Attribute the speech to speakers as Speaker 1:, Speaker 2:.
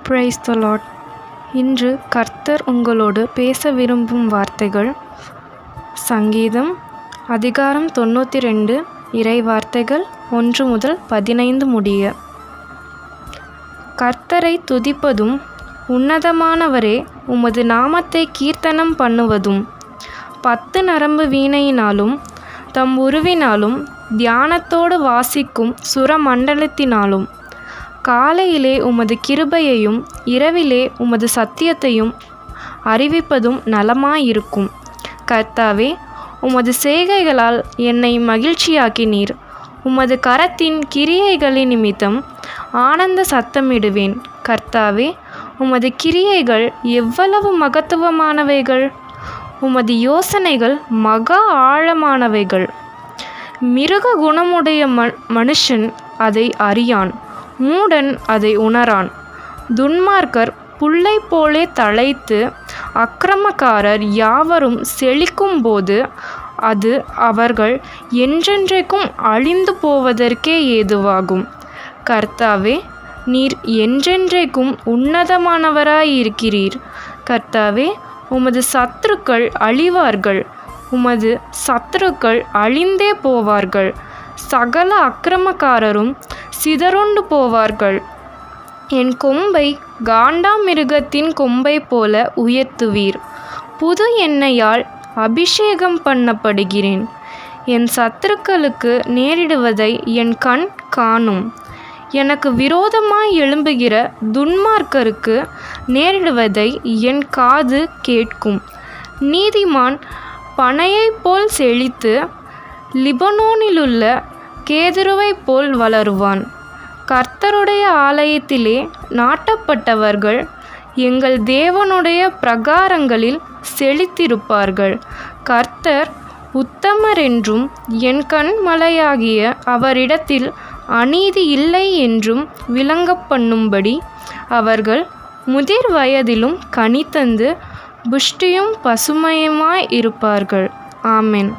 Speaker 1: Praise the Lord. இன்று கர்த்தர் உங்களோடு பேச விரும்பும் வார்த்தைகள் சங்கீதம் அதிகாரம் 92 இறை வார்த்தைகள் 1 முதல் 15 முடிய. கர்த்தரை துதிப்பதும் உன்னதமானவரே உமது நாமத்தை கீர்த்தனம் பண்ணுவதும் 10 நரம்பு வீணையினாலும் தம் உருவினாலும் தியானத்தோடு வாசிக்கும் சுரமண்டலத்தினாலும் காலையிலே உமது கிருபையையும் இரவிலே உமது சத்தியத்தையும் அறிவிப்பதும் நலமாயிருக்கும். கர்த்தாவே, உமது செய்கைகளால் என்னை மகிழ்ச்சியாக்கினீர். உமது கரத்தின் கிரியைகளின் நிமித்தம் ஆனந்த சத்தமிடுவேன். கர்த்தாவே, உமது கிரியைகள் எவ்வளவு மகத்துவமானவைகள்! உமது யோசனைகள் மகா ஆழமானவைகள். மிருக குணமுடைய மனுஷன் அதை அறியான், மூடன் அதை உணரான். துன்மார்க்கர் புல்லை போலே தழைத்து அக்கிரமக்காரர் யாவரும் செழிக்கும்போது அது அவர்கள் என்றென்றைக்கும் அழிந்து போவதற்கே ஏதுவாகும். கர்த்தாவே, நீர் என்றென்றைக்கும் உன்னதமானவராயிருக்கிறீர். கர்த்தாவே, உமது சத்துருக்கள் அழிவார்கள், உமது சத்துருக்கள் அழிந்தே போவார்கள். சகல அக்கிரமக்காரரும் சிதறுண்டு போவார்கள். என் கொம்பை காண்டாமிருகத்தின் கொம்பை போல உயர்த்துவீர். புது எண்ணெயால் அபிஷேகம் பண்ணப்படுகிறேன். என் சத்துருக்களுக்கு நேரிடுவதை என் கண் காணும். எனக்கு விரோதமாய் எழும்புகிற துன்மார்க்கருக்கு நேரிடுவதை என் காது கேட்கும். நீதிமான் பனையைப் போல் செழித்து லிபனோனிலுள்ள கேதுருவைப் போல் வளருவான். கர்த்தருடைய ஆலயத்திலே நாட்டப்பட்டவர்கள் எங்கள் தேவனுடைய பிரகாரங்களில் செழித்திருப்பார்கள். கர்த்தர் உத்தமரென்றும் என் கண்மலையாகிய அவரிடத்தில் அநீதி இல்லை என்றும் விளங்கப் பண்ணும்படி அவர்கள் முதிர் வயதிலும் கனி தந்து புஷ்டியும் பசுமையுமாய் இருப்பார்கள். ஆமென்.